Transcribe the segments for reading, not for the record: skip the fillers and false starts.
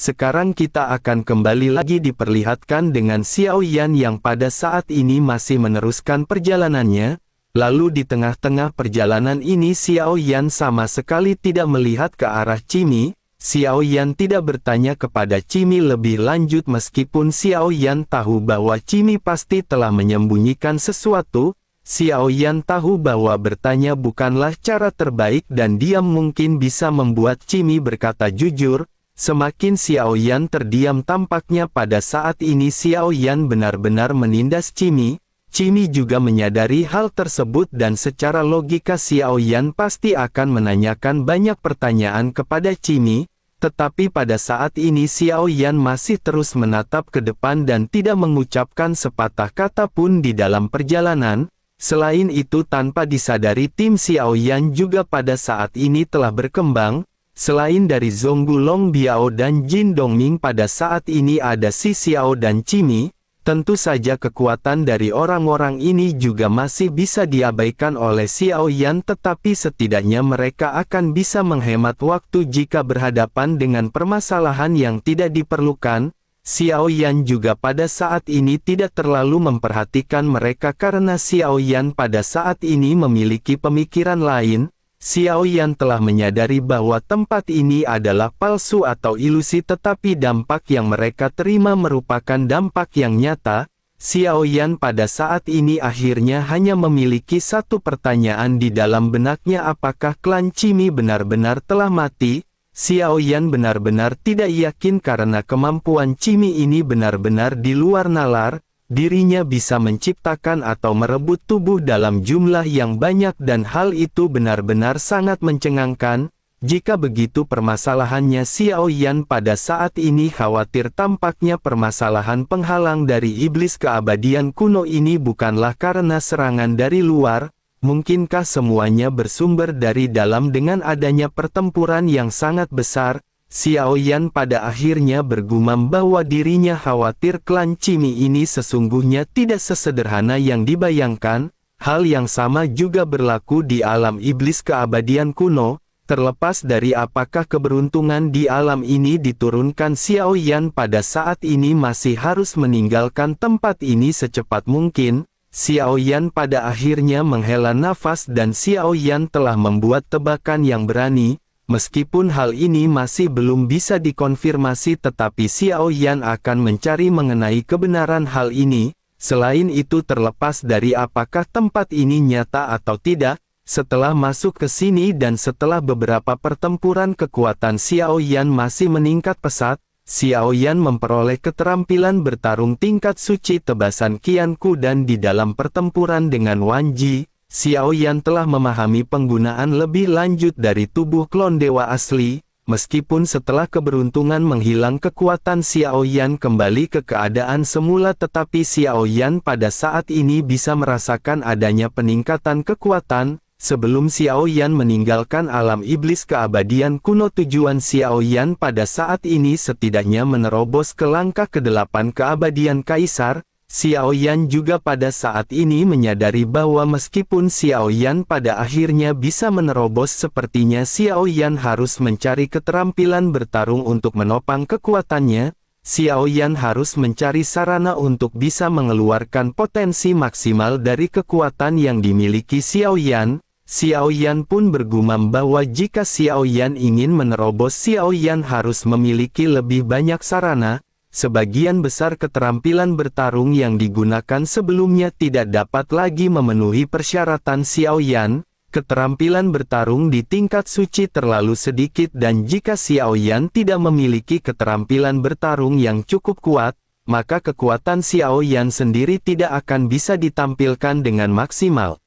Sekarang kita akan kembali lagi diperlihatkan dengan Xiao Yan yang pada saat ini masih meneruskan perjalanannya. Lalu di tengah-tengah perjalanan ini Xiao Yan sama sekali tidak melihat ke arah Cimi. Xiao Yan tidak bertanya kepada Cimi lebih lanjut meskipun Xiao Yan tahu bahwa Cimi pasti telah menyembunyikan sesuatu. Xiao Yan tahu bahwa bertanya bukanlah cara terbaik dan dia mungkin bisa membuat Cimi berkata jujur. Semakin Xiao Yan terdiam tampaknya pada saat ini Xiao Yan benar-benar menindas Cimi. Cimi juga menyadari hal tersebut dan secara logika Xiao Yan pasti akan menanyakan banyak pertanyaan kepada Cimi, tetapi pada saat ini Xiao Yan masih terus menatap ke depan dan tidak mengucapkan sepatah kata pun di dalam perjalanan. Selain itu tanpa disadari tim Xiao Yan juga pada saat ini telah berkembang. Selain dari Zhonggu Long Biao dan Jin Dongming pada saat ini ada Si Xiao dan Cimi. Tentu saja kekuatan dari orang-orang ini juga masih bisa diabaikan oleh Xiao Yan tetapi setidaknya mereka akan bisa menghemat waktu jika berhadapan dengan permasalahan yang tidak diperlukan. Xiao Yan juga pada saat ini tidak terlalu memperhatikan mereka karena Xiao Yan pada saat ini memiliki pemikiran lain. Xiao Yan telah menyadari bahwa tempat ini adalah palsu atau ilusi tetapi dampak yang mereka terima merupakan dampak yang nyata. Xiao Yan pada saat ini akhirnya hanya memiliki satu pertanyaan di dalam benaknya, apakah klan Cimi benar-benar telah mati? Xiao Yan benar-benar tidak yakin karena kemampuan Cimi ini benar-benar di luar nalar. Dirinya bisa menciptakan atau merebut tubuh dalam jumlah yang banyak dan hal itu benar-benar sangat mencengangkan. Jika begitu permasalahannya Xiao Yan pada saat ini khawatir tampaknya permasalahan penghalang dari iblis keabadian kuno ini bukanlah karena serangan dari luar. Mungkinkah semuanya bersumber dari dalam dengan adanya pertempuran yang sangat besar? Xiao Yan pada akhirnya bergumam bahwa dirinya khawatir klan Cimi ini sesungguhnya tidak sesederhana yang dibayangkan. Hal yang sama juga berlaku di alam iblis keabadian kuno. Terlepas dari apakah keberuntungan di alam ini diturunkan, Xiao Yan pada saat ini masih harus meninggalkan tempat ini secepat mungkin. Xiao Yan pada akhirnya menghela nafas dan Xiao Yan telah membuat tebakan yang berani. Meskipun hal ini masih belum bisa dikonfirmasi tetapi Xiao Yan akan mencari mengenai kebenaran hal ini. Selain itu terlepas dari apakah tempat ini nyata atau tidak, setelah masuk ke sini dan setelah beberapa pertempuran kekuatan Xiao Yan masih meningkat pesat, Xiao Yan memperoleh keterampilan bertarung tingkat suci tebasan Qianku dan di dalam pertempuran dengan Wan Ji. Xiao Yan telah memahami penggunaan lebih lanjut dari tubuh klon dewa asli. Meskipun setelah keberuntungan menghilang kekuatan Xiao Yan kembali ke keadaan semula tetapi Xiao Yan pada saat ini bisa merasakan adanya peningkatan kekuatan. Sebelum Xiao Yan meninggalkan alam iblis keabadian kuno tujuan Xiao Yan pada saat ini setidaknya menerobos ke langkah ke-8 keabadian kaisar. Xiao Yan juga pada saat ini menyadari bahwa meskipun Xiao Yan pada akhirnya bisa menerobos sepertinya Xiao Yan harus mencari keterampilan bertarung untuk menopang kekuatannya. Xiao Yan harus mencari sarana untuk bisa mengeluarkan potensi maksimal dari kekuatan yang dimiliki Xiao Yan. Xiao Yan pun bergumam bahwa jika Xiao Yan ingin menerobos Xiao Yan harus memiliki lebih banyak sarana. Sebagian besar keterampilan bertarung yang digunakan sebelumnya tidak dapat lagi memenuhi persyaratan Xiao Yan. Keterampilan bertarung di tingkat suci terlalu sedikit dan jika Xiao Yan tidak memiliki keterampilan bertarung yang cukup kuat, maka kekuatan Xiao Yan sendiri tidak akan bisa ditampilkan dengan maksimal.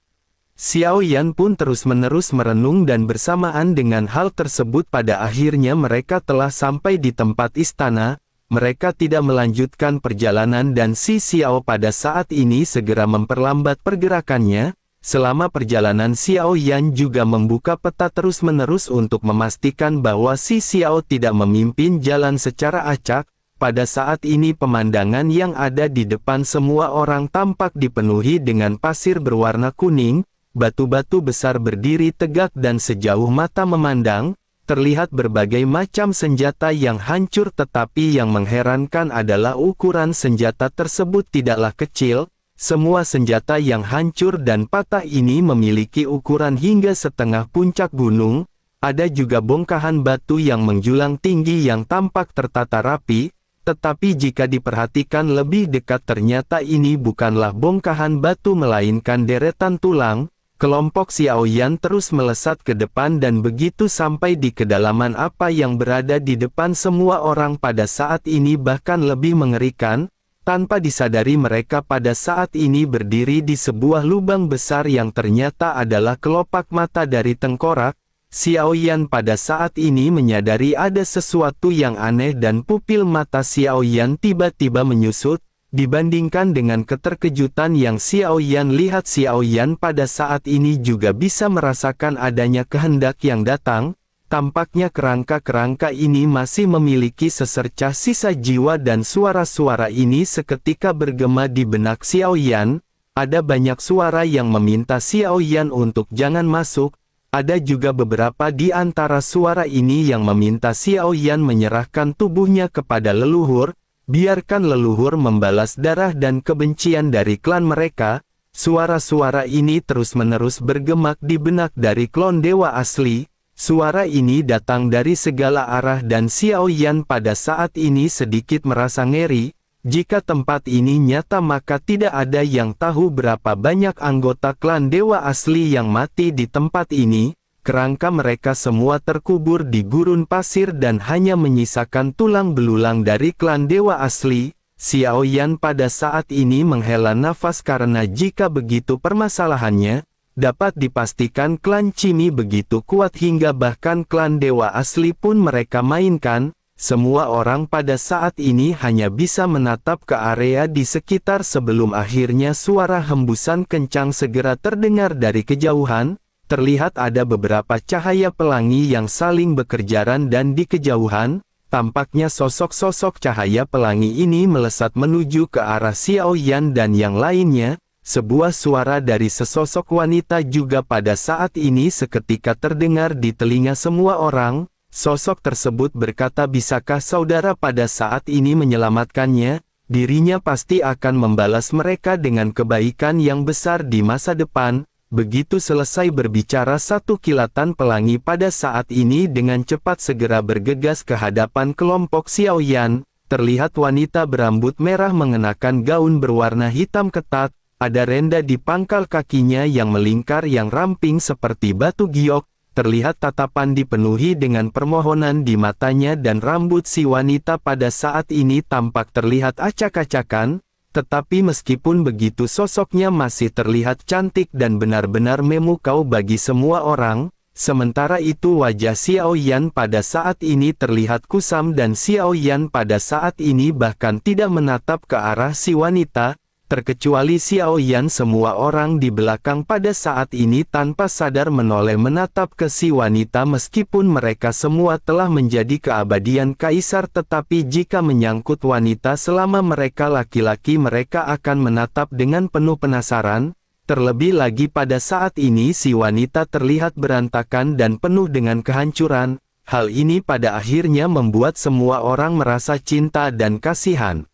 Xiao Yan pun terus-menerus merenung dan bersamaan dengan hal tersebut pada akhirnya mereka telah sampai di tempat istana. Mereka tidak melanjutkan perjalanan dan Si Xiao pada saat ini segera memperlambat pergerakannya. Selama perjalanan Xiao Yan juga membuka peta terus-menerus untuk memastikan bahwa Si Xiao tidak memimpin jalan secara acak. Pada saat ini pemandangan yang ada di depan semua orang tampak dipenuhi dengan pasir berwarna kuning. Batu-batu besar berdiri tegak dan sejauh mata memandang. terlihat berbagai macam senjata yang hancur, tetapi yang mengherankan adalah ukuran senjata tersebut tidaklah kecil. Semua senjata yang hancur dan patah ini memiliki ukuran hingga setengah puncak gunung. Ada juga bongkahan batu yang menjulang tinggi yang tampak tertata rapi, tetapi jika diperhatikan lebih dekat ternyata ini bukanlah bongkahan batu melainkan deretan tulang. Kelompok Xiao Yan terus melesat ke depan dan begitu sampai di kedalaman apa yang berada di depan semua orang pada saat ini bahkan lebih mengerikan. Tanpa disadari mereka pada saat ini berdiri di sebuah lubang besar yang ternyata adalah kelopak mata dari tengkorak. Xiao Yan pada saat ini menyadari ada sesuatu yang aneh dan pupil mata Xiao Yan tiba-tiba menyusut. Dibandingkan dengan keterkejutan yang Xiao Yan lihat, Xiao Yan pada saat ini juga bisa merasakan adanya kehendak yang datang. Tampaknya kerangka-kerangka ini masih memiliki secercah sisa jiwa dan suara-suara ini seketika bergema di benak Xiao Yan. Ada banyak suara yang meminta Xiao Yan untuk jangan masuk. Ada juga beberapa di antara suara ini yang meminta Xiao Yan menyerahkan tubuhnya kepada leluhur. Biarkan leluhur membalas darah dan kebencian dari klan mereka. Suara-suara ini terus-menerus bergemak di benak dari klon dewa asli. Suara ini datang dari segala arah dan Xiao Yan pada saat ini sedikit merasa ngeri. Jika tempat ini nyata maka tidak ada yang tahu berapa banyak anggota klan dewa asli yang mati di tempat ini. Kerangka mereka semua terkubur di gurun pasir dan hanya menyisakan tulang belulang dari klan dewa asli. Xiao Yan pada saat ini menghela nafas karena jika begitu permasalahannya, dapat dipastikan klan Cimi begitu kuat hingga bahkan klan dewa asli pun mereka mainkan. Semua orang pada saat ini hanya bisa menatap ke area di sekitar sebelum akhirnya suara hembusan kencang segera terdengar dari kejauhan. Terlihat ada beberapa cahaya pelangi yang saling bekerjaran dan di kejauhan, tampaknya sosok-sosok cahaya pelangi ini melesat menuju ke arah Xiao Yan dan yang lainnya. Sebuah suara dari sesosok wanita juga pada saat ini seketika terdengar di telinga semua orang. Sosok tersebut berkata, bisakah saudara pada saat ini menyelamatkannya? Dirinya pasti akan membalas mereka dengan kebaikan yang besar di masa depan. Begitu selesai berbicara, satu kilatan pelangi pada saat ini dengan cepat segera bergegas ke hadapan kelompok Xiao Yan. Terlihat wanita berambut merah mengenakan gaun berwarna hitam ketat, ada renda di pangkal kakinya yang melingkar yang ramping seperti batu giok. Terlihat tatapan dipenuhi dengan permohonan di matanya dan rambut si wanita pada saat ini tampak terlihat acak-acakan. Tetapi meskipun begitu sosoknya masih terlihat cantik dan benar-benar memukau bagi semua orang. Sementara itu wajah Xiao Yan pada saat ini terlihat kusam dan Xiao Yan pada saat ini bahkan tidak menatap ke arah si wanita. Terkecuali Xiao Yan, semua orang di belakang pada saat ini tanpa sadar menoleh menatap ke si wanita meskipun mereka semua telah menjadi keabadian kaisar, tetapi jika menyangkut wanita selama mereka laki-laki mereka akan menatap dengan penuh penasaran. Terlebih lagi pada saat ini si wanita terlihat berantakan dan penuh dengan kehancuran. Hal ini pada akhirnya membuat semua orang merasa cinta dan kasihan.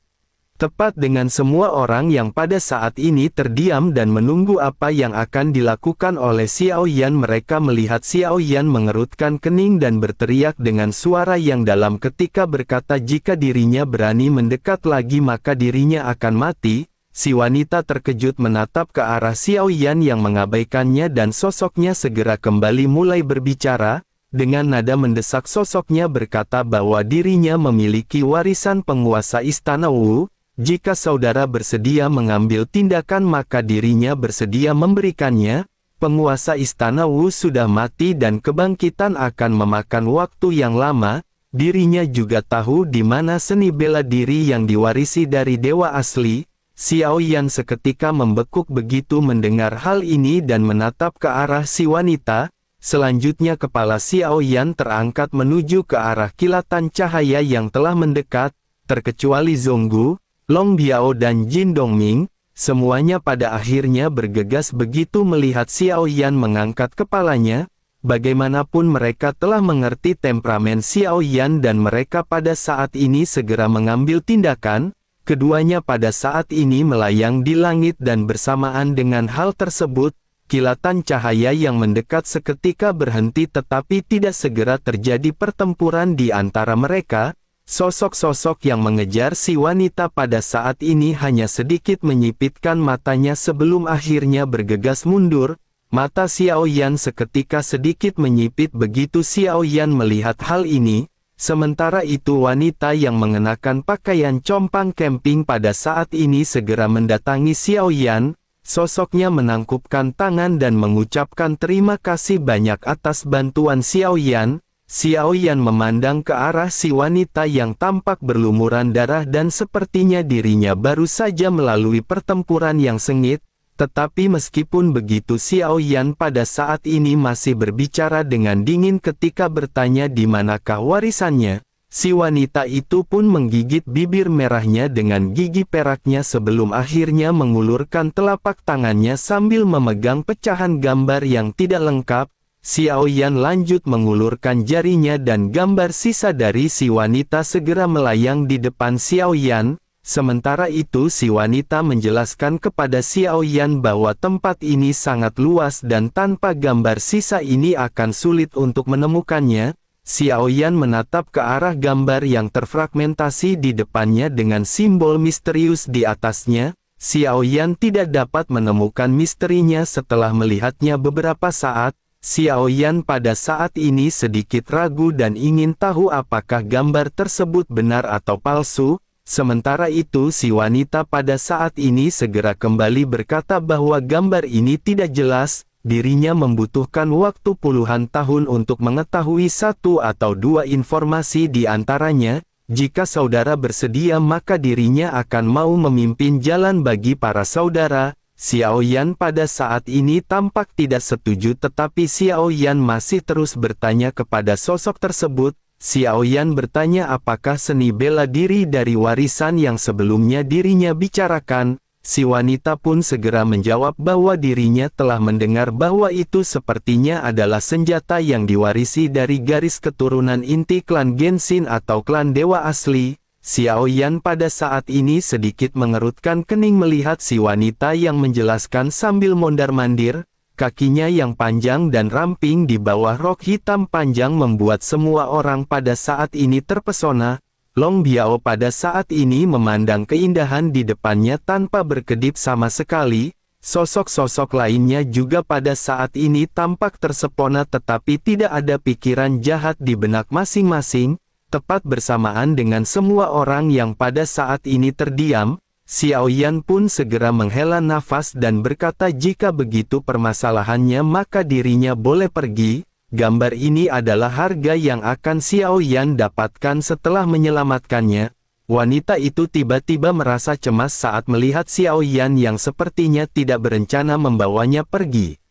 Tepat dengan semua orang yang pada saat ini terdiam dan menunggu apa yang akan dilakukan oleh Xiao Yan, mereka melihat Xiao Yan mengerutkan kening dan berteriak dengan suara yang dalam ketika berkata jika dirinya berani mendekat lagi maka dirinya akan mati. Si wanita terkejut menatap ke arah Xiao Yan yang mengabaikannya dan sosoknya segera kembali mulai berbicara. Dengan nada mendesak sosoknya berkata bahwa dirinya memiliki warisan penguasa Istana Wu. Jika saudara bersedia mengambil tindakan maka dirinya bersedia memberikannya. Penguasa Istana Wu sudah mati dan kebangkitan akan memakan waktu yang lama. Dirinya juga tahu di mana seni bela diri yang diwarisi dari dewa asli. Xiao Yan seketika membekuk begitu mendengar hal ini dan menatap ke arah si wanita. Selanjutnya kepala Xiao Yan terangkat menuju ke arah kilatan cahaya yang telah mendekat. Terkecuali Zonggu, Long Biao dan Jin Dongming, semuanya pada akhirnya bergegas begitu melihat Xiao Yan mengangkat kepalanya. bagaimanapun mereka telah mengerti temperamen Xiao Yan dan mereka pada saat ini segera mengambil tindakan. Keduanya pada saat ini melayang di langit dan bersamaan dengan hal tersebut, kilatan cahaya yang mendekat seketika berhenti tetapi tidak segera terjadi pertempuran di antara mereka. Sosok-sosok yang mengejar si wanita pada saat ini hanya sedikit menyipitkan matanya sebelum akhirnya bergegas mundur. Mata Xiao Yan seketika sedikit menyipit begitu Xiao Yan melihat hal ini. Sementara itu wanita yang mengenakan pakaian compang camping pada saat ini segera mendatangi Xiao Yan. Sosoknya menangkupkan tangan dan mengucapkan terima kasih banyak atas bantuan Xiao Yan. Xiao Yan memandang ke arah si wanita yang tampak berlumuran darah dan sepertinya dirinya baru saja melalui pertempuran yang sengit. Tetapi meskipun begitu Xiao Yan pada saat ini masih berbicara dengan dingin ketika bertanya di manakah warisannya. Si wanita itu pun menggigit bibir merahnya dengan gigi peraknya sebelum akhirnya mengulurkan telapak tangannya sambil memegang pecahan gambar yang tidak lengkap. Xiao Yan lanjut mengulurkan jarinya dan gambar sisa dari si wanita segera melayang di depan Xiao Yan. Sementara itu si wanita menjelaskan kepada Xiao Yan bahwa tempat ini sangat luas dan tanpa gambar sisa ini akan sulit untuk menemukannya. Xiao Yan menatap ke arah gambar yang terfragmentasi di depannya dengan simbol misterius di atasnya. Xiao Yan tidak dapat menemukan misterinya setelah melihatnya beberapa saat. Xiao Yan pada saat ini sedikit ragu dan ingin tahu apakah gambar tersebut benar atau palsu. Sementara itu si wanita pada saat ini segera kembali berkata bahwa gambar ini tidak jelas, dirinya membutuhkan waktu puluhan tahun untuk mengetahui satu atau dua informasi di antaranya. Jika saudara bersedia maka dirinya akan mau memimpin jalan bagi para saudara. Xiao Yan pada saat ini tampak tidak setuju tetapi Xiao Yan masih terus bertanya kepada sosok tersebut. Xiao Yan bertanya apakah seni bela diri dari warisan yang sebelumnya dirinya bicarakan. Si wanita pun segera menjawab bahwa dirinya telah mendengar bahwa itu sepertinya adalah senjata yang diwarisi dari garis keturunan inti klan Genshin atau klan dewa asli. Xiao Yan pada saat ini sedikit mengerutkan kening melihat si wanita yang menjelaskan sambil mondar-mandir. Kakinya yang panjang dan ramping di bawah rok hitam panjang membuat semua orang pada saat ini terpesona. Long Biao pada saat ini memandang keindahan di depannya tanpa berkedip sama sekali. Sosok-sosok lainnya juga pada saat ini tampak tersepona tetapi tidak ada pikiran jahat di benak masing-masing. Tepat bersamaan dengan semua orang yang pada saat ini terdiam, Xiao Yan pun segera menghela nafas dan berkata jika begitu permasalahannya maka dirinya boleh pergi. Gambar ini adalah harga yang akan Xiao Yan dapatkan setelah menyelamatkannya. Wanita itu tiba-tiba merasa cemas saat melihat Xiao Yan yang sepertinya tidak berencana membawanya pergi.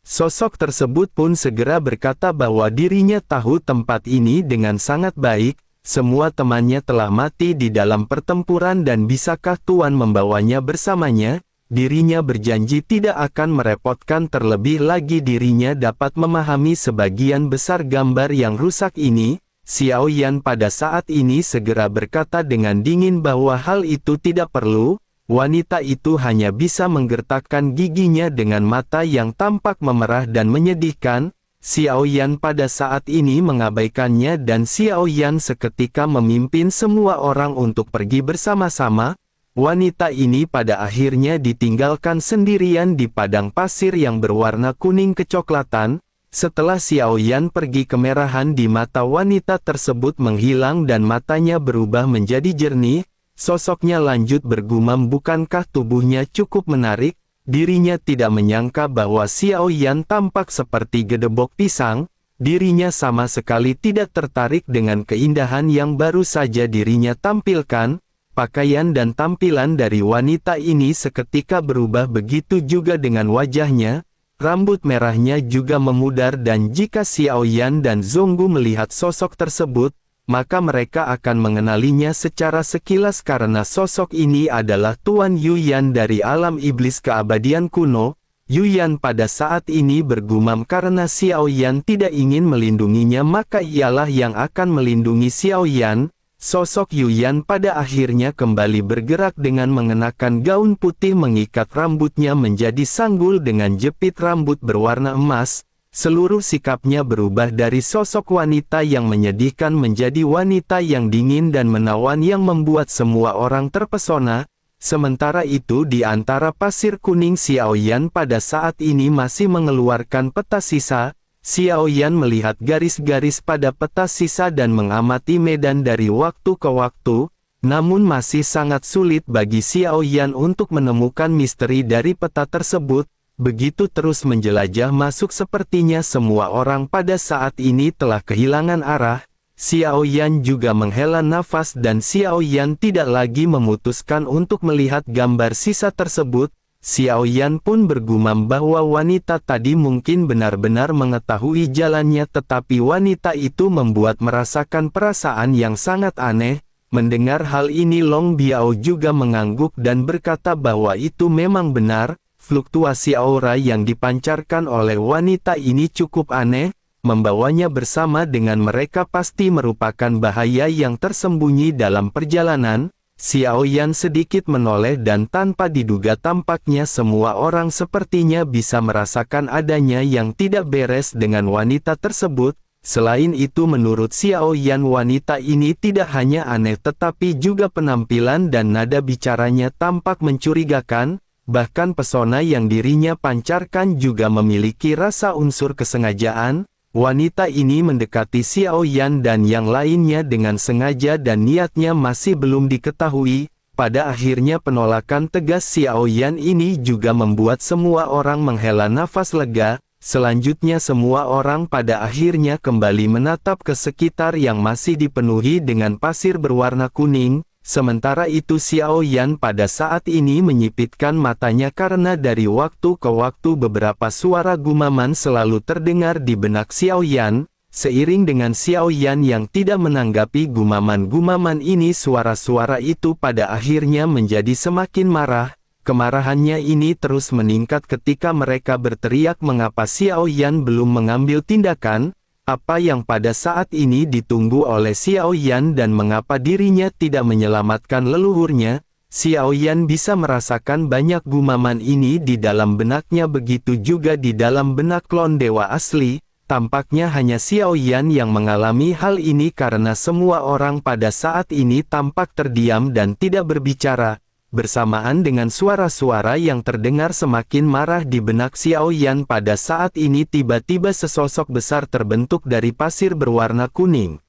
Sosok tersebut pun segera berkata bahwa dirinya tahu tempat ini dengan sangat baik. Semua temannya telah mati di dalam pertempuran dan bisakah Tuan membawanya bersamanya? Dirinya berjanji tidak akan merepotkan terlebih lagi dirinya dapat memahami sebagian besar gambar yang rusak ini. Xiao Yan pada saat ini segera berkata dengan dingin bahwa hal itu tidak perlu. Wanita itu hanya bisa menggertakkan giginya dengan mata yang tampak memerah dan menyedihkan. Xiao Yan pada saat ini mengabaikannya dan Xiao Yan seketika memimpin semua orang untuk pergi bersama-sama. Wanita ini pada akhirnya ditinggalkan sendirian di padang pasir yang berwarna kuning kecoklatan. Setelah Xiao Yan pergi kemerahan di mata wanita tersebut menghilang dan matanya berubah menjadi jernih. Sosoknya lanjut bergumam bukankah tubuhnya cukup menarik? Dirinya tidak menyangka bahwa Xiao Yan tampak seperti gedebok pisang. Dirinya sama sekali tidak tertarik dengan keindahan yang baru saja dirinya tampilkan. Pakaian dan tampilan dari wanita ini seketika berubah begitu juga dengan wajahnya. Rambut merahnya juga memudar dan jika Xiao Yan dan Zhonggu melihat sosok tersebut, maka mereka akan mengenalinya secara sekilas karena sosok ini adalah Tuan Yu Yan dari alam iblis keabadian kuno. Yuyan pada saat ini bergumam karena Xiao Yan tidak ingin melindunginya, maka ialah yang akan melindungi Xiao Yan. Sosok Yuyan pada akhirnya kembali bergerak dengan mengenakan gaun putih, mengikat rambutnya menjadi sanggul dengan jepit rambut berwarna emas. Seluruh sikapnya berubah dari sosok wanita yang menyedihkan menjadi wanita yang dingin dan menawan yang membuat semua orang terpesona. Sementara itu di antara pasir kuning, Xiao Yan pada saat ini masih mengeluarkan peta sisa. Xiao Yan melihat garis-garis pada peta sisa dan mengamati medan dari waktu ke waktu, namun masih sangat sulit bagi Xiao Yan untuk menemukan misteri dari peta tersebut. Begitu terus menjelajah masuk, sepertinya semua orang pada saat ini telah kehilangan arah. Xiao Yan juga menghela nafas dan Xiao Yan tidak lagi memutuskan untuk melihat gambar sisa tersebut. Xiao Yan pun bergumam bahwa wanita tadi mungkin benar-benar mengetahui jalannya, tetapi wanita itu membuat merasakan perasaan yang sangat aneh. Mendengar hal ini Long Biao juga mengangguk dan berkata bahwa itu memang benar, fluktuasi aura yang dipancarkan oleh wanita ini cukup aneh. Membawanya bersama dengan mereka pasti merupakan bahaya yang tersembunyi dalam perjalanan. Xiao Yan sedikit menoleh dan tanpa diduga tampaknya semua orang sepertinya bisa merasakan adanya yang tidak beres dengan wanita tersebut. Selain itu menurut Xiao Yan wanita ini tidak hanya aneh tetapi juga penampilan dan nada bicaranya tampak mencurigakan. Bahkan pesona yang dirinya pancarkan juga memiliki rasa unsur kesengajaan. Wanita ini mendekati Xiao Yan dan yang lainnya dengan sengaja dan niatnya masih belum diketahui. Pada akhirnya penolakan tegas Xiao Yan ini juga membuat semua orang menghela nafas lega. Selanjutnya semua orang pada akhirnya kembali menatap ke sekitar yang masih dipenuhi dengan pasir berwarna kuning. Sementara itu Xiao Yan pada saat ini menyipitkan matanya karena dari waktu ke waktu beberapa suara gumaman selalu terdengar di benak Xiao Yan. Seiring dengan Xiao Yan yang tidak menanggapi gumaman-gumaman ini, suara-suara itu pada akhirnya menjadi semakin marah. Kemarahannya ini terus meningkat ketika mereka berteriak mengapa Xiao Yan belum mengambil tindakan. Apa yang pada saat ini ditunggu oleh Xiao Yan dan mengapa dirinya tidak menyelamatkan leluhurnya? Xiao Yan bisa merasakan banyak gumaman ini di dalam benaknya, begitu juga di dalam benak klon dewa asli. Tampaknya hanya Xiao Yan yang mengalami hal ini karena semua orang pada saat ini tampak terdiam dan tidak berbicara. Bersamaan dengan suara-suara yang terdengar semakin marah di benak Xiao Yan pada saat ini tiba-tiba sesosok besar terbentuk dari pasir berwarna kuning.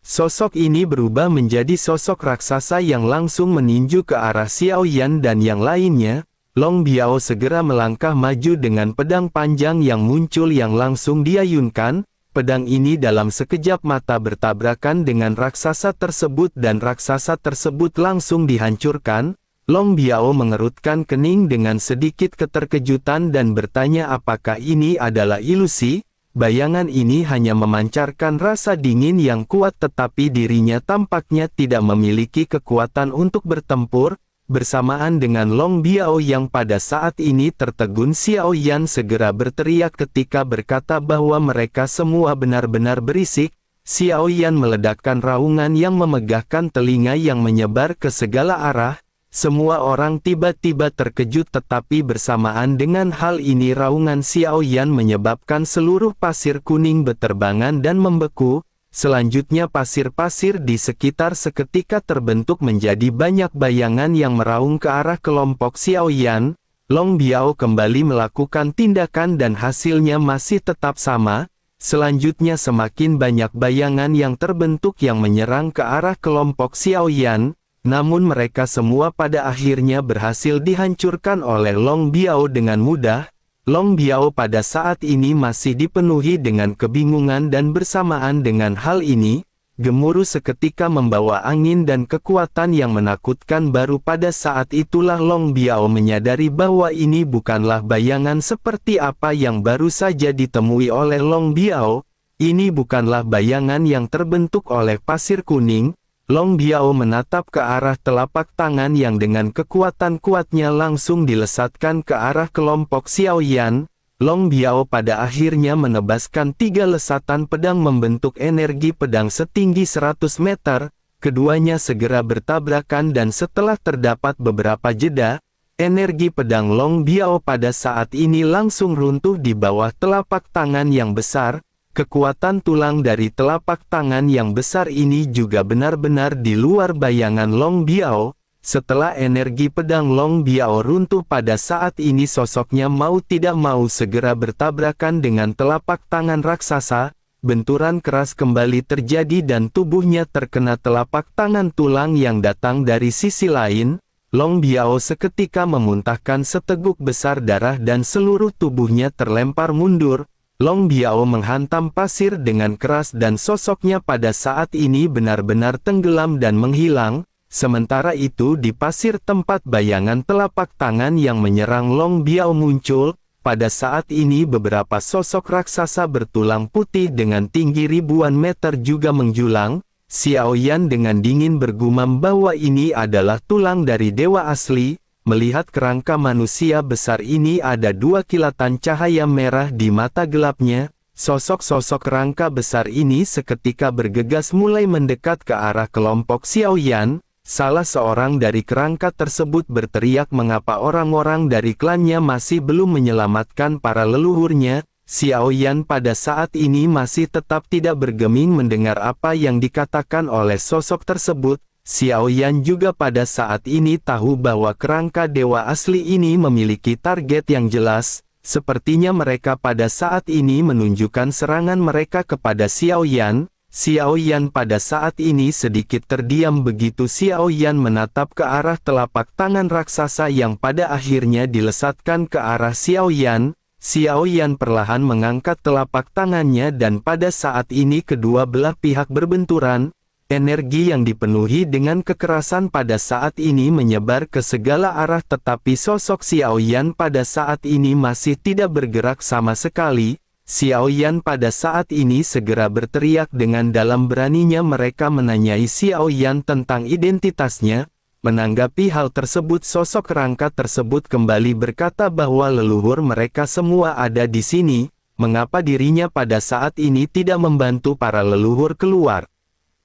Sosok ini berubah menjadi sosok raksasa yang langsung meninju ke arah Xiao Yan dan yang lainnya. Long Biao segera melangkah maju dengan pedang panjang yang muncul yang langsung diayunkan. Pedang ini dalam sekejap mata bertabrakan dengan raksasa tersebut dan raksasa tersebut langsung dihancurkan. Long Biao mengerutkan kening dengan sedikit keterkejutan dan bertanya apakah ini adalah ilusi. Bayangan ini hanya memancarkan rasa dingin yang kuat tetapi dirinya tampaknya tidak memiliki kekuatan untuk bertempur. Bersamaan dengan Long Biao yang pada saat ini tertegun, Xiao Yan segera berteriak ketika berkata bahwa mereka semua benar-benar berisik. Xiao Yan meledakkan raungan yang memegahkan telinga yang menyebar ke segala arah. Semua orang tiba-tiba terkejut tetapi bersamaan dengan hal ini raungan Xiao Yan menyebabkan seluruh pasir kuning beterbangan dan membeku. Selanjutnya pasir-pasir di sekitar seketika terbentuk menjadi banyak bayangan yang meraung ke arah kelompok Xiao Yan. Long Biao kembali melakukan tindakan dan hasilnya masih tetap sama. Selanjutnya semakin banyak bayangan yang terbentuk yang menyerang ke arah kelompok Xiao Yan. Namun mereka semua pada akhirnya berhasil dihancurkan oleh Long Biao dengan mudah. Long Biao pada saat ini masih dipenuhi dengan kebingungan dan bersamaan dengan hal ini, gemuruh seketika membawa angin dan kekuatan yang menakutkan. Baru pada saat itulah Long Biao menyadari bahwa ini bukanlah bayangan seperti apa yang baru saja ditemui oleh Long Biao. Ini bukanlah bayangan yang terbentuk oleh pasir kuning. Long Biao menatap ke arah telapak tangan yang dengan kekuatan kuatnya langsung dilesatkan ke arah kelompok Xiao Yan. Long Biao pada akhirnya menebaskan 3 lesatan pedang membentuk energi pedang setinggi 100 meter. Keduanya segera bertabrakan dan setelah terdapat beberapa jeda, energi pedang Long Biao pada saat ini langsung runtuh di bawah telapak tangan yang besar. Kekuatan tulang dari telapak tangan yang besar ini juga benar-benar di luar bayangan Long Biao. Setelah energi pedang Long Biao runtuh pada saat ini sosoknya mau tidak mau segera bertabrakan dengan telapak tangan raksasa. Benturan keras kembali terjadi dan tubuhnya terkena telapak tangan tulang yang datang dari sisi lain. Long Biao seketika memuntahkan seteguk besar darah dan seluruh tubuhnya terlempar mundur. Long Biao menghantam pasir dengan keras dan sosoknya pada saat ini benar-benar tenggelam dan menghilang. Sementara itu di pasir tempat bayangan telapak tangan yang menyerang Long Biao muncul, pada saat ini beberapa sosok raksasa bertulang putih dengan tinggi ribuan meter juga menjulang. Xiao Yan dengan dingin bergumam bahwa ini adalah tulang dari dewa asli. Melihat kerangka manusia besar ini ada 2 kilatan cahaya merah di mata gelapnya, sosok-sosok kerangka besar ini seketika bergegas mulai mendekat ke arah kelompok Xiao Yan. Salah seorang dari kerangka tersebut berteriak mengapa orang-orang dari klannya masih belum menyelamatkan para leluhurnya. Xiao Yan pada saat ini masih tetap tidak bergeming mendengar apa yang dikatakan oleh sosok tersebut. Xiao Yan juga pada saat ini tahu bahwa kerangka dewa asli ini memiliki target yang jelas. Sepertinya mereka pada saat ini menunjukkan serangan mereka kepada Xiao Yan. Xiao Yan pada saat ini sedikit terdiam begitu Xiao Yan menatap ke arah telapak tangan raksasa yang pada akhirnya dilesatkan ke arah Xiao Yan. Xiao Yan perlahan mengangkat telapak tangannya dan pada saat ini kedua belah pihak berbenturan. Energi yang dipenuhi dengan kekerasan pada saat ini menyebar ke segala arah tetapi sosok Xiao Yan pada saat ini masih tidak bergerak sama sekali. Xiao Yan pada saat ini segera berteriak dengan dalam beraninya mereka menanyai Xiao Yan tentang identitasnya. Menanggapi hal tersebut sosok kerangka tersebut kembali berkata bahwa leluhur mereka semua ada di sini. Mengapa dirinya pada saat ini tidak membantu para leluhur keluar?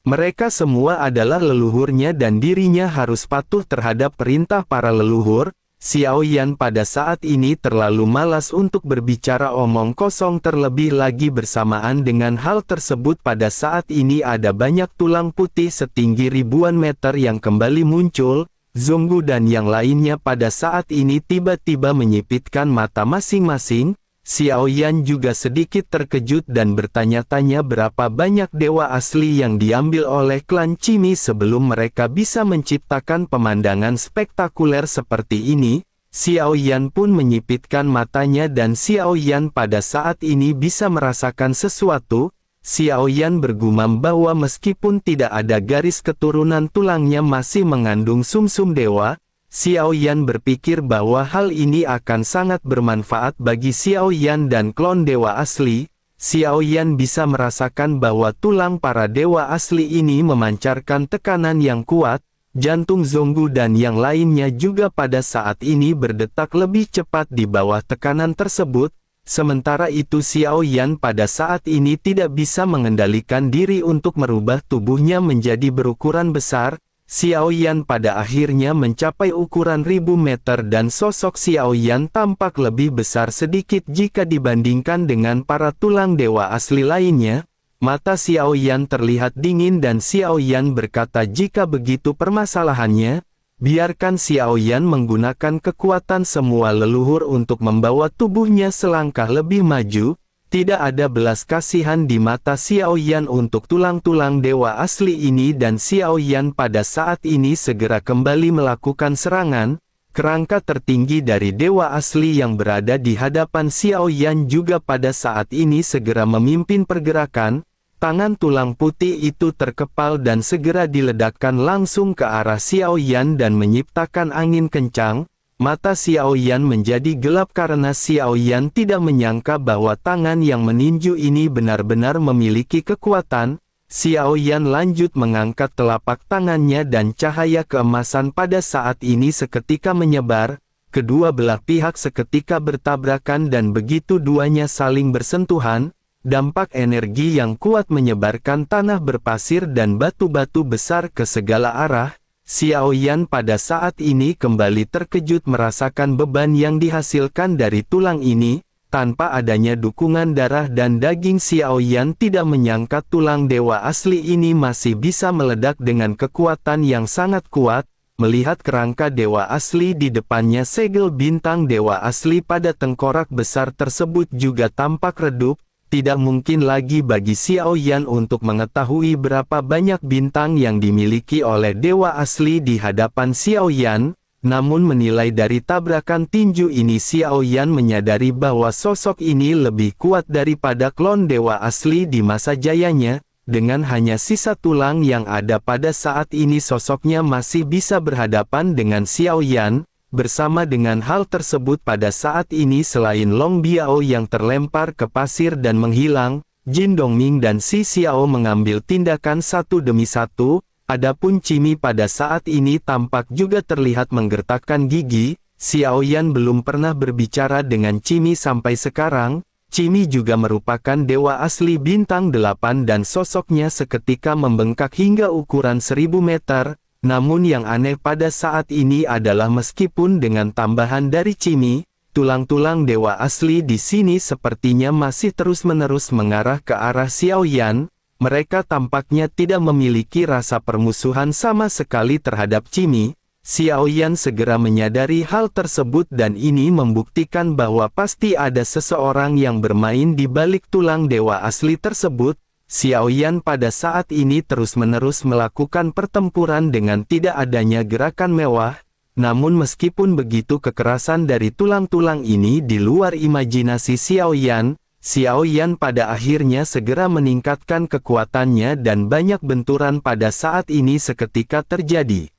Mereka semua adalah leluhurnya dan dirinya harus patuh terhadap perintah para leluhur. Xiao Yan pada saat ini terlalu malas untuk berbicara omong kosong terlebih lagi bersamaan dengan hal tersebut pada saat ini ada banyak tulang putih setinggi ribuan meter yang kembali muncul. Zonggu dan yang lainnya pada saat ini tiba-tiba menyipitkan mata masing-masing. Xiao Yan juga sedikit terkejut dan bertanya-tanya berapa banyak dewa asli yang diambil oleh klan Cimi sebelum mereka bisa menciptakan pemandangan spektakuler seperti ini. Xiao Yan pun menyipitkan matanya dan Xiao Yan pada saat ini bisa merasakan sesuatu. Xiao Yan bergumam bahwa meskipun tidak ada garis keturunan tulangnya masih mengandung sumsum dewa. Xiao Yan berpikir bahwa hal ini akan sangat bermanfaat bagi Xiao Yan dan klon dewa asli. Xiao Yan bisa merasakan bahwa tulang para dewa asli ini memancarkan tekanan yang kuat. Jantung Zonggu dan yang lainnya juga pada saat ini berdetak lebih cepat di bawah tekanan tersebut. Sementara itu Xiao Yan pada saat ini tidak bisa mengendalikan diri untuk merubah tubuhnya menjadi berukuran besar. Xiao Yan pada akhirnya mencapai ukuran 1000 meter dan sosok Xiao Yan tampak lebih besar sedikit jika dibandingkan dengan para tulang dewa asli lainnya. Mata Xiao Yan terlihat dingin dan Xiao Yan berkata jika begitu permasalahannya, biarkan Xiao Yan menggunakan kekuatan semua leluhur untuk membawa tubuhnya selangkah lebih maju. Tidak ada belas kasihan di mata Xiao Yan untuk tulang-tulang dewa asli ini dan Xiao Yan pada saat ini segera kembali melakukan serangan. Kerangka tertinggi dari dewa asli yang berada di hadapan Xiao Yan juga pada saat ini segera memimpin pergerakan. Tangan tulang putih itu terkepal dan segera diledakkan langsung ke arah Xiao Yan dan menciptakan angin kencang. Mata Xiao Yan menjadi gelap karena Xiao Yan tidak menyangka bahwa tangan yang meninju ini benar-benar memiliki kekuatan. Xiao Yan lanjut mengangkat telapak tangannya dan cahaya keemasan pada saat ini seketika menyebar, kedua belah pihak seketika bertabrakan dan begitu duanya saling bersentuhan, dampak energi yang kuat menyebarkan tanah berpasir dan batu-batu besar ke segala arah. Xiao Yan pada saat ini kembali terkejut merasakan beban yang dihasilkan dari tulang ini. Tanpa adanya dukungan darah dan daging, Xiao Yan tidak menyangka tulang dewa asli ini masih bisa meledak dengan kekuatan yang sangat kuat. Melihat kerangka dewa asli di depannya, segel bintang dewa asli pada tengkorak besar tersebut juga tampak redup. Tidak mungkin lagi bagi Xiao Yan untuk mengetahui berapa banyak bintang yang dimiliki oleh dewa asli di hadapan Xiao Yan. Namun menilai dari tabrakan tinju ini, Xiao Yan menyadari bahwa sosok ini lebih kuat daripada klon dewa asli di masa jayanya. Dengan hanya sisa tulang yang ada pada saat ini, sosoknya masih bisa berhadapan dengan Xiao Yan. Bersama dengan hal tersebut, pada saat ini selain Long Biao yang terlempar ke pasir dan menghilang, Jin Dongming dan Si Xiao mengambil tindakan satu demi satu. Adapun Cimi pada saat ini tampak juga terlihat menggertakkan gigi. Xiao Yan belum pernah berbicara dengan Cimi sampai sekarang. Cimi juga merupakan dewa asli bintang 8 dan sosoknya seketika membengkak hingga ukuran 1000 meter. Namun yang aneh pada saat ini adalah meskipun dengan tambahan dari Cimi, tulang-tulang dewa asli di sini sepertinya masih terus-menerus mengarah ke arah Xiao Yan. Mereka tampaknya tidak memiliki rasa permusuhan sama sekali terhadap Cimi. Xiao Yan segera menyadari hal tersebut dan ini membuktikan bahwa pasti ada seseorang yang bermain di balik tulang dewa asli tersebut. Xiao Yan pada saat ini terus-menerus melakukan pertempuran dengan tidak adanya gerakan mewah. Namun meskipun begitu, kekerasan dari tulang-tulang ini di luar imajinasi Xiao Yan. Xiao Yan pada akhirnya segera meningkatkan kekuatannya dan banyak benturan pada saat ini seketika terjadi.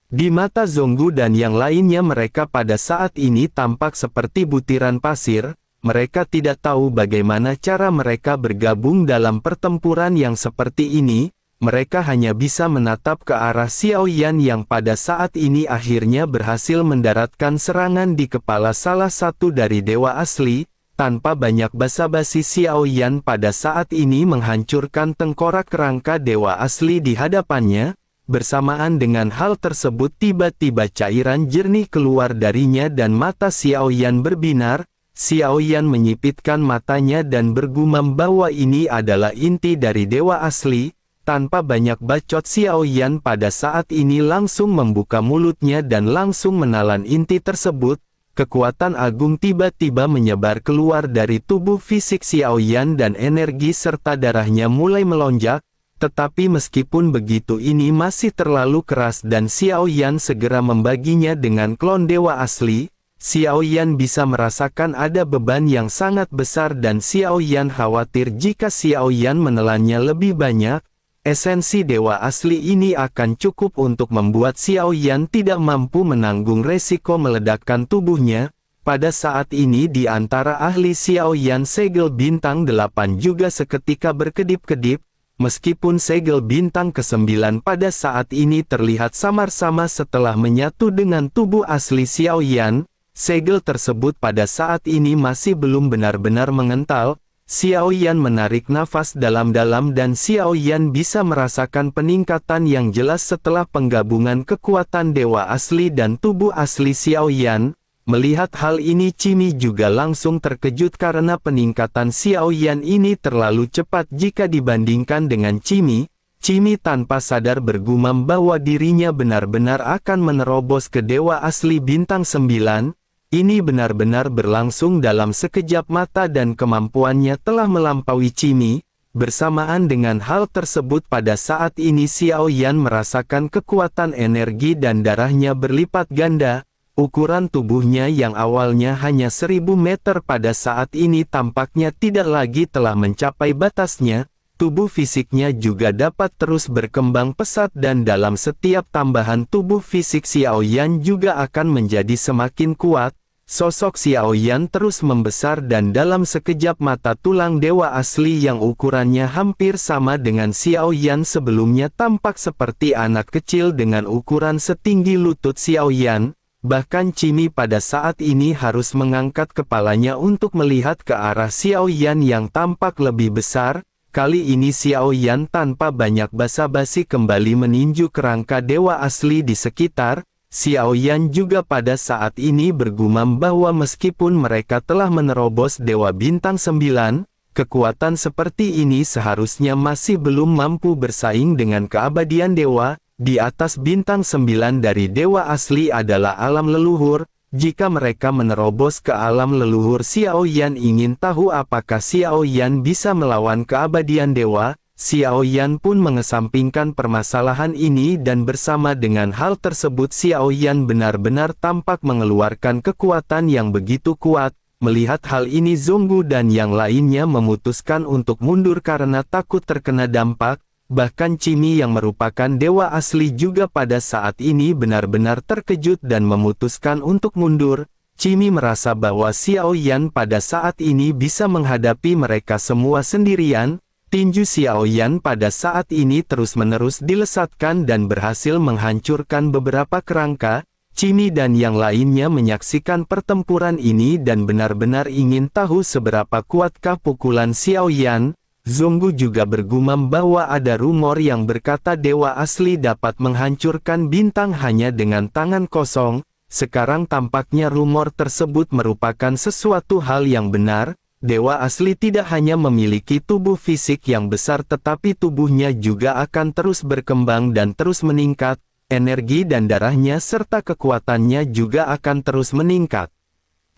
Di mata Zhonggu dan yang lainnya, mereka pada saat ini tampak seperti butiran pasir. Mereka tidak tahu bagaimana cara mereka bergabung dalam pertempuran yang seperti ini. Mereka hanya bisa menatap ke arah Xiao Yan yang pada saat ini akhirnya berhasil mendaratkan serangan di kepala salah satu dari dewa asli. Tanpa banyak basa-basi, Xiao Yan pada saat ini menghancurkan tengkorak kerangka dewa asli di hadapannya. Bersamaan dengan hal tersebut, tiba-tiba cairan jernih keluar darinya dan mata Xiao Yan berbinar. Xiao Yan menyipitkan matanya dan bergumam bahwa ini adalah inti dari dewa asli. Tanpa banyak bacot, Xiao Yan pada saat ini langsung membuka mulutnya dan langsung menelan inti tersebut. Kekuatan agung tiba-tiba menyebar keluar dari tubuh fisik Xiao Yan dan energi serta darahnya mulai melonjak. Tetapi meskipun begitu, ini masih terlalu keras dan Xiao Yan segera membaginya dengan klon dewa asli. Xiao Yan bisa merasakan ada beban yang sangat besar dan Xiao Yan khawatir jika Xiao Yan menelannya lebih banyak. Esensi dewa asli ini akan cukup untuk membuat Xiao Yan tidak mampu menanggung resiko meledakkan tubuhnya. Pada saat ini di antara ahli Xiao Yan, segel bintang 8 juga seketika berkedip-kedip. Meskipun segel bintang ke-9 pada saat ini terlihat samar-samar setelah menyatu dengan tubuh asli Xiao Yan, segel tersebut pada saat ini masih belum benar-benar mengental. Xiao Yan menarik nafas dalam-dalam dan Xiao Yan bisa merasakan peningkatan yang jelas setelah penggabungan kekuatan dewa asli dan tubuh asli Xiao Yan. Melihat hal ini, Cimi juga langsung terkejut karena peningkatan Xiao Yan ini terlalu cepat jika dibandingkan dengan Cimi. Cimi tanpa sadar bergumam bahwa dirinya benar-benar akan menerobos ke dewa asli bintang 9. Ini benar-benar berlangsung dalam sekejap mata dan kemampuannya telah melampaui Cimi. Bersamaan dengan hal tersebut, pada saat ini Xiao Yan merasakan kekuatan energi dan darahnya berlipat ganda. Ukuran tubuhnya yang awalnya hanya 1000 meter pada saat ini tampaknya tidak lagi telah mencapai batasnya. Tubuh fisiknya juga dapat terus berkembang pesat dan dalam setiap tambahan tubuh fisik Xiao Yan juga akan menjadi semakin kuat. sosok Xiao Yan terus membesar dan dalam sekejap mata tulang dewa asli yang ukurannya hampir sama dengan Xiao Yan sebelumnya tampak seperti anak kecil dengan ukuran setinggi lutut Xiao Yan. Bahkan Cimi pada saat ini harus mengangkat kepalanya untuk melihat ke arah Xiao Yan yang tampak lebih besar. Kali ini Xiao Yan tanpa banyak basa-basi kembali meninju kerangka dewa asli di sekitar. Xiao Yan juga pada saat ini bergumam bahwa meskipun mereka telah menerobos Dewa Bintang 9, kekuatan seperti ini seharusnya masih belum mampu bersaing dengan keabadian dewa. Di atas Bintang 9 dari dewa asli adalah alam leluhur. Jika mereka menerobos ke alam leluhur, Xiao Yan ingin tahu apakah Xiao Yan bisa melawan keabadian dewa. Xiao Yan pun mengesampingkan permasalahan ini dan bersama dengan hal tersebut Xiao Yan benar-benar tampak mengeluarkan kekuatan yang begitu kuat. Melihat hal ini Zonggu dan yang lainnya memutuskan untuk mundur karena takut terkena dampak. Bahkan Cimi yang merupakan dewa asli juga pada saat ini benar-benar terkejut dan memutuskan untuk mundur. Cimi merasa bahwa Xiao Yan pada saat ini bisa menghadapi mereka semua sendirian. Tinju Xiao Yan pada saat ini terus-menerus dilesatkan dan berhasil menghancurkan beberapa kerangka. Cimi dan yang lainnya menyaksikan pertempuran ini dan benar-benar ingin tahu seberapa kuatkah pukulan Xiao Yan. Zonggu juga bergumam bahwa ada rumor yang berkata dewa asli dapat menghancurkan bintang hanya dengan tangan kosong. Sekarang tampaknya rumor tersebut merupakan sesuatu hal yang benar. Dewa asli tidak hanya memiliki tubuh fisik yang besar tetapi tubuhnya juga akan terus berkembang dan terus meningkat, energi dan darahnya serta kekuatannya juga akan terus meningkat.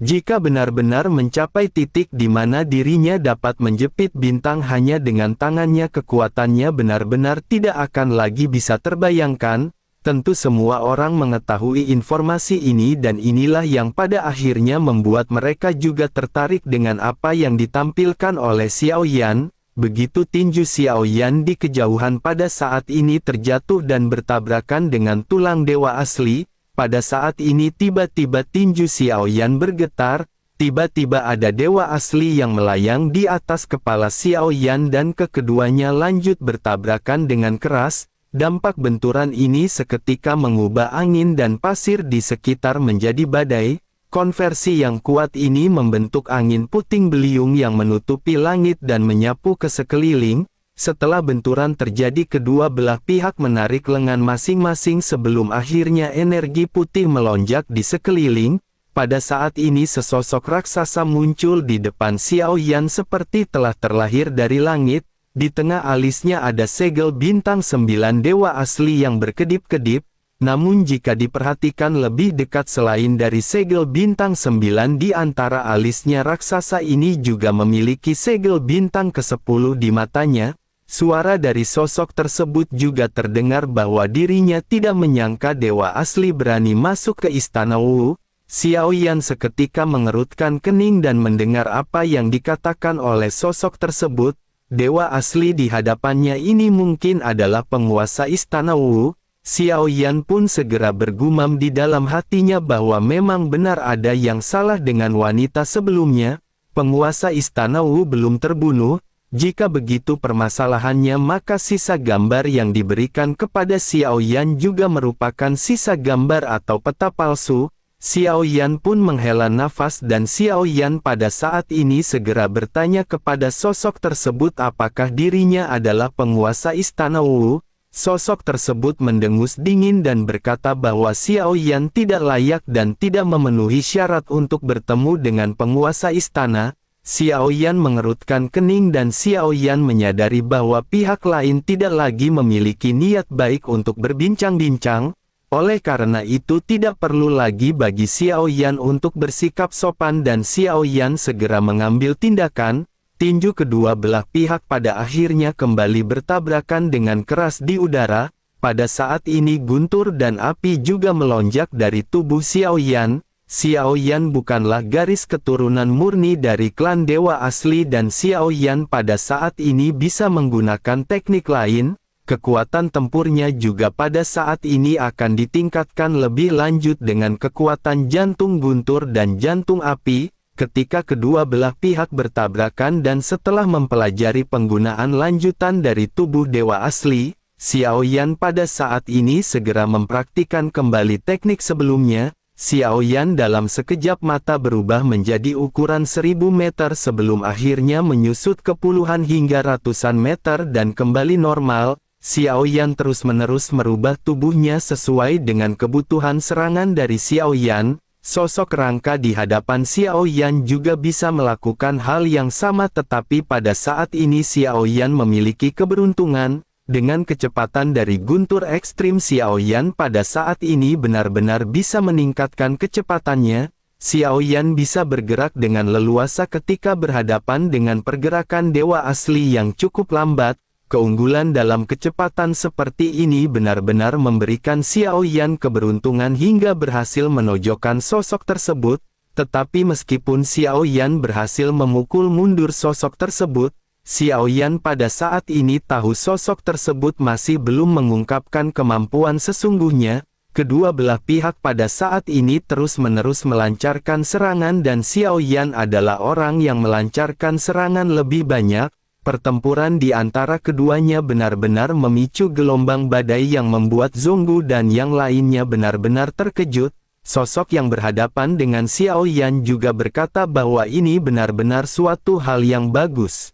Jika benar-benar mencapai titik di mana dirinya dapat menjepit bintang hanya dengan tangannya, kekuatannya benar-benar tidak akan lagi bisa terbayangkan. Tentu semua orang mengetahui informasi ini dan inilah yang pada akhirnya membuat mereka juga tertarik dengan apa yang ditampilkan oleh Xiao Yan. Begitu tinju Xiao Yan di kejauhan pada saat ini terjatuh dan bertabrakan dengan tulang dewa asli, pada saat ini tiba-tiba tinju Xiao Yan bergetar, tiba-tiba ada dewa asli yang melayang di atas kepala Xiao Yan dan keduanya lanjut bertabrakan dengan keras. Dampak benturan ini seketika mengubah angin dan pasir di sekitar menjadi badai. Konversi yang kuat ini membentuk angin puting beliung yang menutupi langit dan menyapu ke sekeliling. Setelah benturan terjadi, kedua belah pihak menarik lengan masing-masing sebelum akhirnya energi putih melonjak di sekeliling. Pada saat ini sesosok raksasa muncul di depan Xiao Yan seperti telah terlahir dari langit. Di tengah alisnya ada segel bintang 9 dewa asli yang berkedip-kedip. Namun jika diperhatikan lebih dekat, selain dari segel bintang 9 di antara alisnya, raksasa ini juga memiliki segel bintang ke-10 di matanya. Suara dari sosok tersebut juga terdengar bahwa dirinya tidak menyangka dewa asli berani masuk ke istana Wu. Xiao Yan seketika mengerutkan kening dan mendengar apa yang dikatakan oleh sosok tersebut. Dewa asli di hadapannya ini mungkin adalah penguasa istana Wu. Xiao Yan pun segera bergumam di dalam hatinya bahwa memang benar ada yang salah dengan wanita sebelumnya. Penguasa istana Wu belum terbunuh. Jika begitu permasalahannya, maka sisa gambar yang diberikan kepada Xiao Yan juga merupakan sisa gambar atau peta palsu. Xiao Yan pun menghela nafas dan Xiao Yan pada saat ini segera bertanya kepada sosok tersebut apakah dirinya adalah penguasa istana Wu. Sosok tersebut mendengus dingin dan berkata bahwa Xiao Yan tidak layak dan tidak memenuhi syarat untuk bertemu dengan penguasa istana. Xiao Yan mengerutkan kening dan Xiao Yan menyadari bahwa pihak lain tidak lagi memiliki niat baik untuk berbincang-bincang. Oleh karena itu tidak perlu lagi bagi Xiao Yan untuk bersikap sopan dan Xiao Yan segera mengambil tindakan. Tinju kedua belah pihak pada akhirnya kembali bertabrakan dengan keras di udara. Pada saat ini guntur dan api juga melonjak dari tubuh Xiao Yan. Xiao Yan bukanlah garis keturunan murni dari klan dewa asli dan Xiao Yan pada saat ini bisa menggunakan teknik lain. kekuatan tempurnya juga pada saat ini akan ditingkatkan lebih lanjut dengan kekuatan jantung guntur dan jantung api, ketika kedua belah pihak bertabrakan dan setelah mempelajari penggunaan lanjutan dari tubuh dewa asli, Xiao Yan pada saat ini segera mempraktikkan kembali teknik sebelumnya. Xiao Yan dalam sekejap mata berubah menjadi ukuran 1000 meter sebelum akhirnya menyusut ke puluhan hingga ratusan meter dan kembali normal. Xiao Yan terus-menerus merubah tubuhnya sesuai dengan kebutuhan serangan dari Xiao Yan. Sosok rangka di hadapan Xiao Yan juga bisa melakukan hal yang sama, tetapi pada saat ini Xiao Yan memiliki keberuntungan. Dengan kecepatan dari guntur ekstrim, Xiao Yan pada saat ini benar-benar bisa meningkatkan kecepatannya. Xiao Yan bisa bergerak dengan leluasa ketika berhadapan dengan pergerakan dewa asli yang cukup lambat. Keunggulan dalam kecepatan seperti ini benar-benar memberikan Xiao Yan keberuntungan hingga berhasil menojokkan sosok tersebut. Tetapi meskipun Xiao Yan berhasil memukul mundur sosok tersebut, Xiao Yan pada saat ini tahu sosok tersebut masih belum mengungkapkan kemampuan sesungguhnya. Kedua belah pihak pada saat ini terus-menerus melancarkan serangan dan Xiao Yan adalah orang yang melancarkan serangan lebih banyak. Pertempuran di antara keduanya benar-benar memicu gelombang badai yang membuat Zhonggu dan yang lainnya benar-benar terkejut. Sosok yang berhadapan dengan Xiao Yan juga berkata bahwa ini benar-benar suatu hal yang bagus.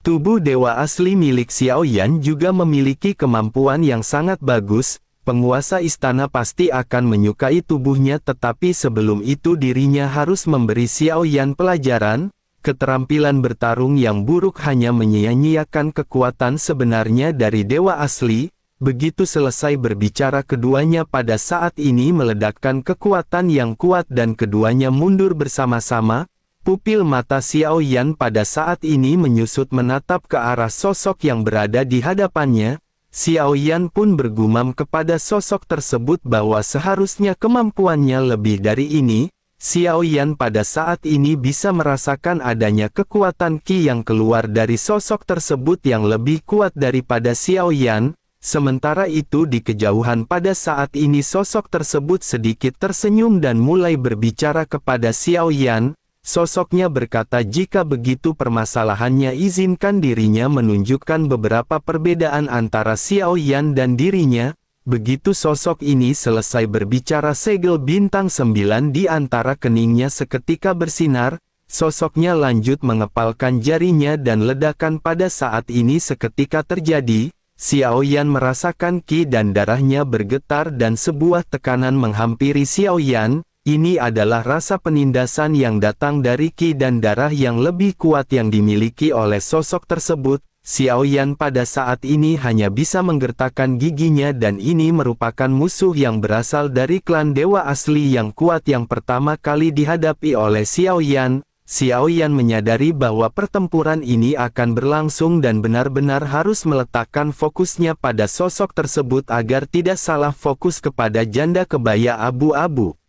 Tubuh dewa asli milik Xiao Yan juga memiliki kemampuan yang sangat bagus. Penguasa istana pasti akan menyukai tubuhnya, tetapi sebelum itu dirinya harus memberi Xiao Yan pelajaran. Keterampilan bertarung yang buruk hanya menyia-nyiakan kekuatan sebenarnya dari dewa asli. Begitu selesai berbicara, keduanya pada saat ini meledakkan kekuatan yang kuat dan keduanya mundur bersama-sama. Pupil mata Xiao Yan pada saat ini menyusut menatap ke arah sosok yang berada di hadapannya. Xiao Yan pun bergumam kepada sosok tersebut bahwa seharusnya kemampuannya lebih dari ini. Xiao Yan pada saat ini bisa merasakan adanya kekuatan Qi yang keluar dari sosok tersebut yang lebih kuat daripada Xiao Yan. Sementara itu di kejauhan pada saat ini sosok tersebut sedikit tersenyum dan mulai berbicara kepada Xiao Yan. Sosoknya berkata, jika begitu permasalahannya izinkan dirinya menunjukkan beberapa perbedaan antara Xiao Yan dan dirinya. Begitu sosok ini selesai berbicara, segel bintang 9 di antara keningnya seketika bersinar. Sosoknya lanjut mengepalkan jarinya dan ledakan pada saat ini seketika terjadi. Xiao Yan merasakan Qi dan darahnya bergetar dan sebuah tekanan menghampiri Xiao Yan. Ini adalah rasa penindasan yang datang dari Qi dan darah yang lebih kuat yang dimiliki oleh sosok tersebut. Xiao Yan pada saat ini hanya bisa menggertakkan giginya dan ini merupakan musuh yang berasal dari klan dewa asli yang kuat yang pertama kali dihadapi oleh Xiao Yan. Xiao Yan menyadari bahwa pertempuran ini akan berlangsung dan benar-benar harus meletakkan fokusnya pada sosok tersebut agar tidak salah fokus kepada janda kebaya abu-abu.